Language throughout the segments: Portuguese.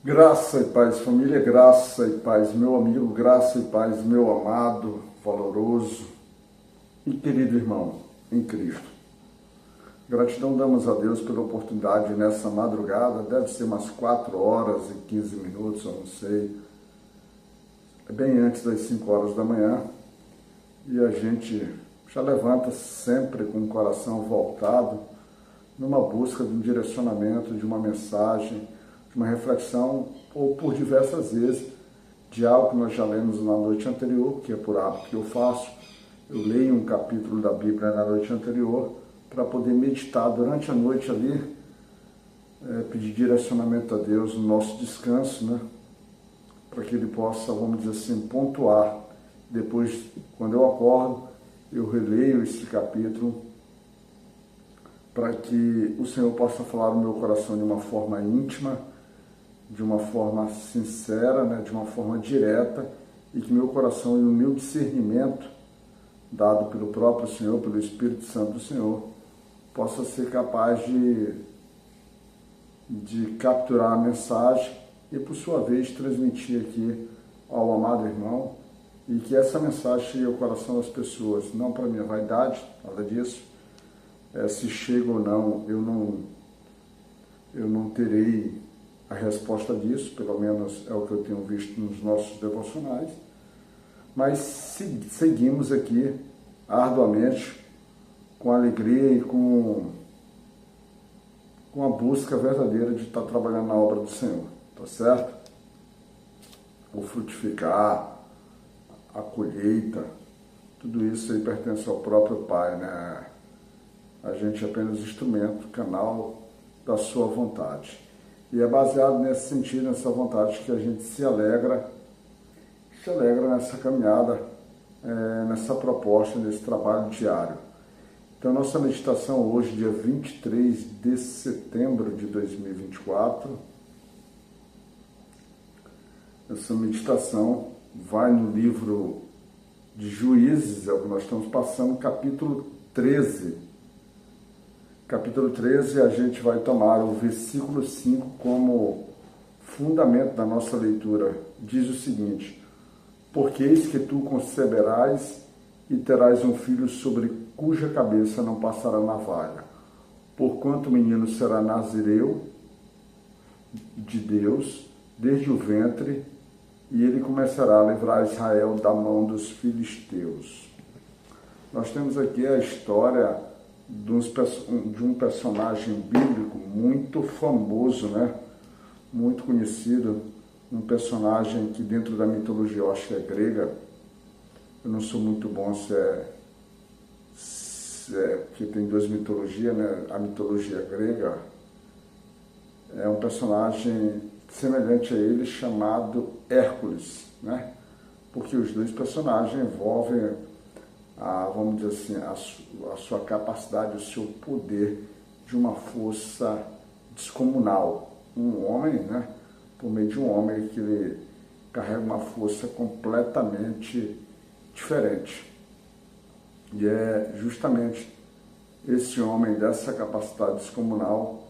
Graça e paz, família, graça e paz, meu amigo, graça e paz, meu amado, valoroso e querido irmão em Cristo. Gratidão damos a Deus pela oportunidade nessa madrugada, deve ser umas 4 horas e 15 minutos, eu não sei, é bem antes das 5 horas da manhã, e a gente já levanta sempre com o coração voltado numa busca de um direcionamento, de uma mensagem, de uma reflexão, ou por diversas vezes, de algo que nós já lemos na noite anterior, que é por hábito que eu faço. Eu leio um capítulo da Bíblia na noite anterior, para poder meditar durante a noite ali, pedir direcionamento a Deus no nosso descanso, né? Para que Ele possa, vamos dizer assim, pontuar. Depois, quando eu acordo, eu releio esse capítulo, para que o Senhor possa falar no meu coração de uma forma íntima, de uma forma sincera, né, de uma forma direta, e que meu coração e o meu discernimento, dado pelo próprio Senhor, pelo Espírito Santo do Senhor, possa ser capaz de capturar a mensagem e, por sua vez, transmitir aqui ao amado irmão, e que essa mensagem chegue ao coração das pessoas, não para minha vaidade, nada disso. Se chega ou não, eu não terei a resposta disso, pelo menos é o que eu tenho visto nos nossos devocionais, mas seguimos aqui arduamente, com alegria e com a busca verdadeira de estar trabalhando na obra do Senhor, tá certo? O frutificar, a colheita, tudo isso aí pertence ao próprio Pai, né? A gente é apenas instrumento, canal da sua vontade. E é baseado nesse sentido, nessa vontade, que a gente se alegra nessa caminhada, nessa proposta, nesse trabalho diário. Então, nossa meditação hoje, dia 23 de setembro de 2024, essa meditação vai no livro de Juízes, é o que nós estamos passando, capítulo 13. Capítulo 13, a gente vai tomar o versículo 5 como fundamento da nossa leitura. Diz o seguinte: porque eis que tu conceberás e terás um filho sobre cuja cabeça não passará navalha. Porquanto o menino será nazireu de Deus desde o ventre, e ele começará a livrar Israel da mão dos filisteus. Nós temos aqui a história de um personagem bíblico muito famoso, né? Muito conhecido, um personagem que dentro da mitologia, eu acho que é grega, eu não sou muito bom porque tem duas mitologias, né? A mitologia grega é um personagem semelhante a ele chamado Hércules, né? Porque os dois personagens envolvem vamos dizer assim, a sua capacidade, o seu poder de uma força descomunal. Um homem, né, por meio de um homem que ele carrega uma força completamente diferente. E é justamente esse homem dessa capacidade descomunal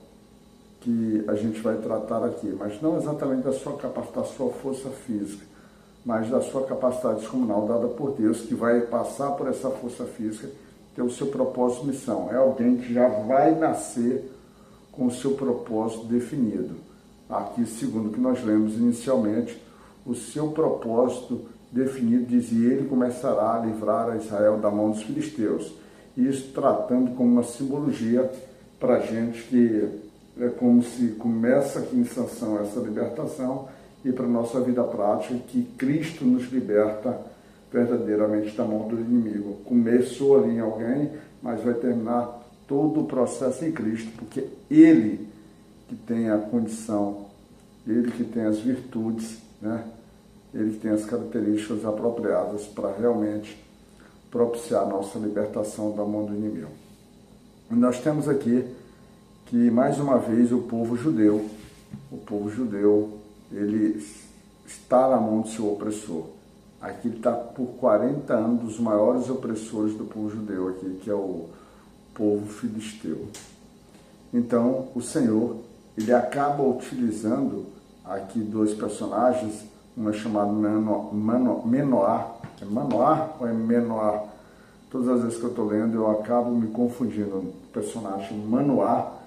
que a gente vai tratar aqui, mas não exatamente da sua capacidade, da sua força física, mas da sua capacidade descomunal dada por Deus, que vai passar por essa força física, ter o seu propósito e missão. É alguém que já vai nascer com o seu propósito definido. Aqui, segundo o que nós lemos inicialmente, o seu propósito definido diz: e ele começará a livrar a Israel da mão dos filisteus. Isso tratando como uma simbologia para a gente, que é como se começa aqui em Sansão essa libertação, e para a nossa vida prática, que Cristo nos liberta verdadeiramente da mão do inimigo. Começou ali em alguém, mas vai terminar todo o processo em Cristo, porque Ele que tem a condição, Ele que tem as virtudes, né? Ele que tem as características apropriadas para realmente propiciar a nossa libertação da mão do inimigo. E nós temos aqui que, mais uma vez, o povo judeu, ele está na mão do seu opressor. Aqui ele está por 40 anos dos maiores opressores do povo judeu, aqui, que é o povo filisteu. Então, o Senhor, ele acaba utilizando aqui dois personagens, um é chamado Manoá. É Manoá ou é Menoá? Todas as vezes que eu estou lendo eu acabo me confundindo. O personagem Manoá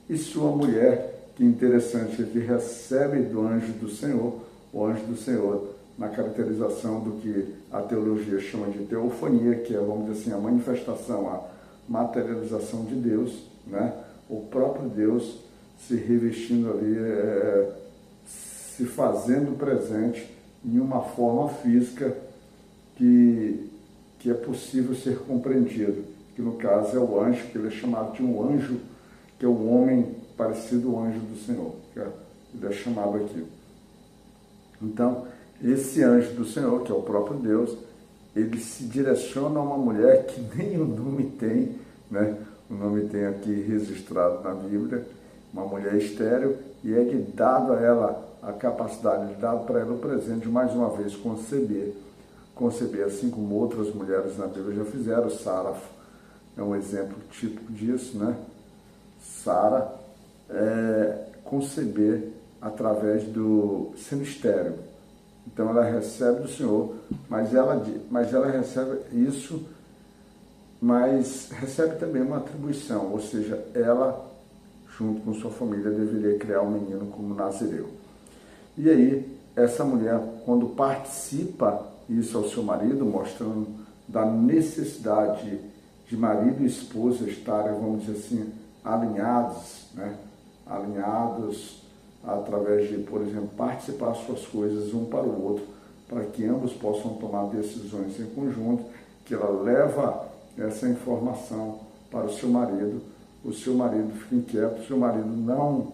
e sua mulher, que interessante, que recebe do anjo do Senhor, o anjo do Senhor, na caracterização do que a teologia chama de teofania, que é, vamos dizer assim, a manifestação, a materialização de Deus, né? O próprio Deus se revestindo ali, se fazendo presente em uma forma física que é possível ser compreendido, que no caso é o anjo, que ele é chamado de um anjo, que é o homem parecido ao anjo do Senhor, que ele é chamado aqui. Então, esse anjo do Senhor, que é o próprio Deus, ele se direciona a uma mulher que nem o nome tem, né? O nome tem aqui registrado na Bíblia, uma mulher estéril, e é dado a ela a capacidade, dado para ela o presente de mais uma vez conceber, assim como outras mulheres na Bíblia já fizeram. Sara é um exemplo típico disso, né? Sara conceber através do sendo estéril. Então ela recebe do Senhor, mas ela recebe isso, mas recebe também uma atribuição, ou seja, ela, junto com sua família, deveria criar um menino como nazireu. E aí, essa mulher, quando participa isso ao seu marido, mostrando da necessidade de marido e esposa estarem, vamos dizer assim, alinhados, né? Alinhados através de, por exemplo, participar suas coisas um para o outro, para que ambos possam tomar decisões em conjunto, que ela leva essa informação para o seu marido fica inquieto, o seu marido não,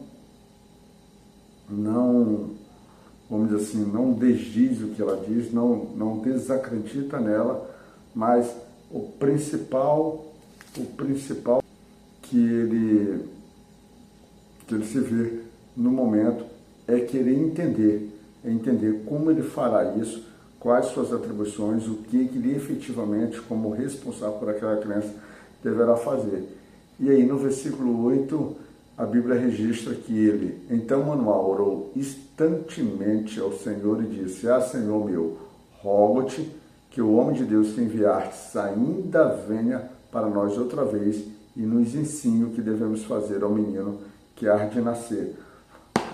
vamos dizer assim, não desdiz o que ela diz, não desacredita nela, mas o principal que ele se vê no momento é querer entender como ele fará isso, quais suas atribuições, o que ele efetivamente, como responsável por aquela criança, deverá fazer. E aí no versículo 8, a Bíblia registra que ele, então Manoá orou instantemente ao Senhor e disse: Ah, Senhor meu, rogo-te que o homem de Deus que enviastes ainda venha para nós outra vez e nos ensine o que devemos fazer ao menino que há de nascer.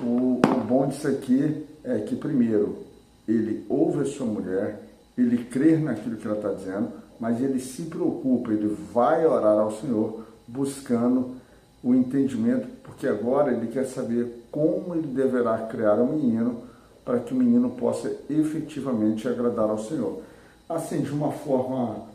O bom disso aqui é que, primeiro, ele ouve a sua mulher, ele crê naquilo que ela está dizendo, mas ele se preocupa, ele vai orar ao Senhor buscando o entendimento, porque agora ele quer saber como ele deverá criar um menino para que o menino possa efetivamente agradar ao Senhor. Assim, de uma forma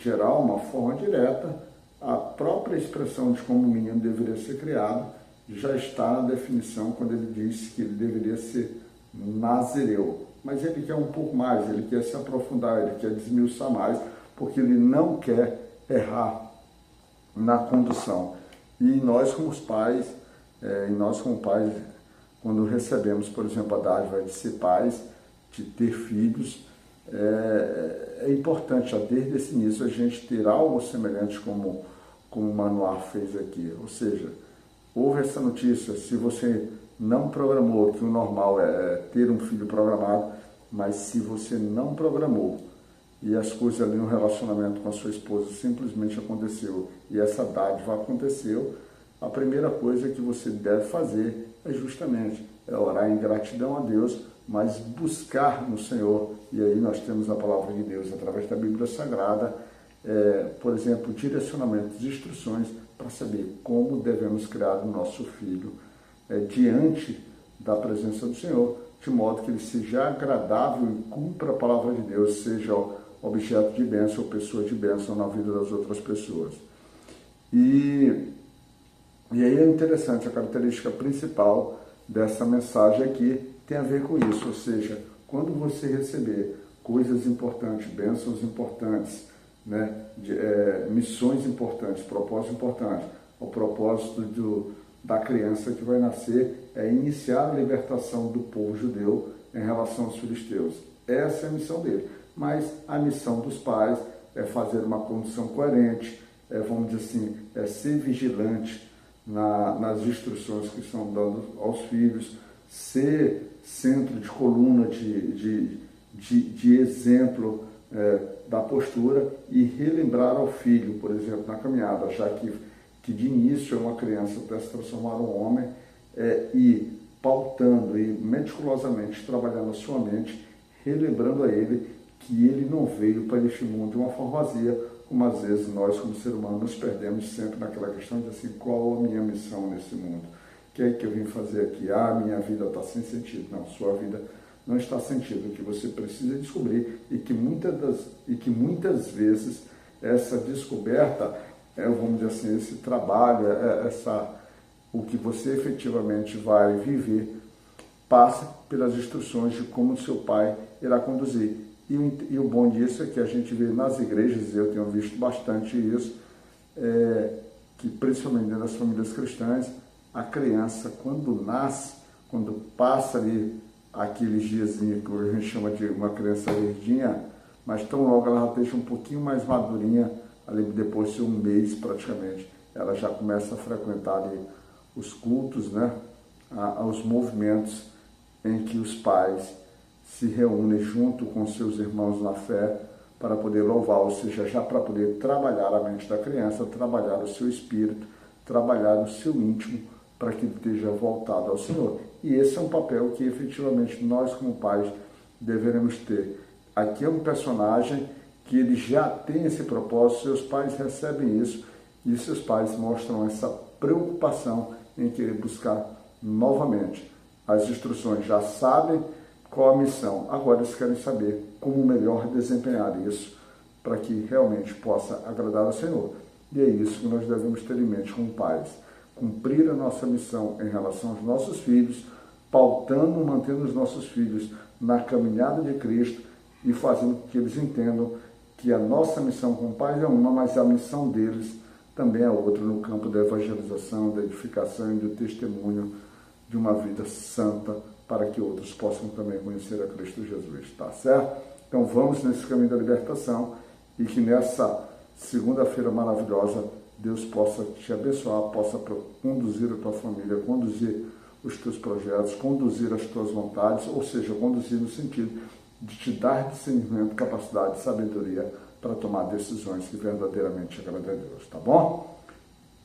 geral, uma forma direta, a própria expressão de como o menino deveria ser criado já está na definição quando ele diz que ele deveria ser nazireu. Mas ele quer um pouco mais, ele quer se aprofundar, ele quer desmiuçar mais, porque ele não quer errar na condução. E nós como pais, quando recebemos, por exemplo, a dádiva de ser pais, de ter filhos, é importante, já desde esse início, a gente ter algo semelhante como o Manoá fez aqui. Ou seja, houve essa notícia, se você não programou, que o normal é ter um filho programado, mas se você não programou e as coisas ali no relacionamento com a sua esposa simplesmente aconteceu e essa dádiva aconteceu, a primeira coisa que você deve fazer é justamente orar em gratidão a Deus, mas buscar no Senhor. E aí nós temos a palavra de Deus através da Bíblia Sagrada, por exemplo, direcionamentos, instruções para saber como devemos criar o nosso filho diante da presença do Senhor, de modo que ele seja agradável e cumpra a palavra de Deus, seja objeto de bênção ou pessoa de bênção na vida das outras pessoas. E aí é interessante, a característica principal dessa mensagem aqui tem a ver com isso, ou seja, quando você receber coisas importantes, bênçãos importantes, né, missões importantes, propósitos importantes, o propósito da criança que vai nascer é iniciar a libertação do povo judeu em relação aos filisteus. Essa é a missão dele. Mas a missão dos pais é fazer uma condução coerente, vamos dizer assim, ser vigilante nas instruções que são dadas aos filhos, ser centro de coluna, de exemplo da postura, e relembrar ao filho, por exemplo, na caminhada, já que de início é uma criança para se transformar em um homem, e pautando e meticulosamente trabalhando a sua mente, relembrando a ele que ele não veio para este mundo de uma forma vazia, como às vezes nós, como ser humano, nos perdemos sempre naquela questão de assim, qual a minha missão nesse mundo? O que é que eu vim fazer aqui? Minha vida está sem sentido. Não, sua vida não está sem sentido. O que você precisa descobrir, e que muitas vezes essa descoberta, vamos dizer assim, esse trabalho, o que você efetivamente vai viver, passa pelas instruções de como o seu pai irá conduzir. E o bom disso é que a gente vê nas igrejas, eu tenho visto bastante isso, que principalmente dentro das famílias cristãs, a criança, quando nasce, quando passa ali aqueles diazinhos que a gente chama de uma criança verdinha, mas tão logo ela já esteja um pouquinho mais madurinha, ali depois de um mês praticamente, ela já começa a frequentar ali os cultos, né? Os movimentos em que os pais se reúnem junto com seus irmãos na fé para poder louvar, ou seja, já para poder trabalhar a mente da criança, trabalhar o seu espírito, trabalhar o seu íntimo, para que ele esteja voltado ao Senhor. E esse é um papel que efetivamente nós como pais deveremos ter. Aqui é um personagem que ele já tem esse propósito, seus pais recebem isso, e seus pais mostram essa preocupação em querer buscar novamente. As instruções, já sabem qual a missão, agora eles querem saber como melhor desempenhar isso, para que realmente possa agradar ao Senhor. E é isso que nós devemos ter em mente como pais. Cumprir a nossa missão em relação aos nossos filhos, pautando, mantendo os nossos filhos na caminhada de Cristo e fazendo com que eles entendam que a nossa missão como pais é uma, mas a missão deles também é outra no campo da evangelização, da edificação e do testemunho de uma vida santa, para que outros possam também conhecer a Cristo Jesus, tá certo? Então vamos nesse caminho da libertação, e que nessa segunda-feira maravilhosa Deus possa te abençoar, possa conduzir a tua família, conduzir os teus projetos, conduzir as tuas vontades, ou seja, conduzir no sentido de te dar discernimento, capacidade, sabedoria para tomar decisões que verdadeiramente agradem a Deus, tá bom?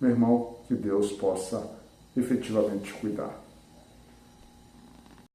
Meu irmão, que Deus possa efetivamente te cuidar.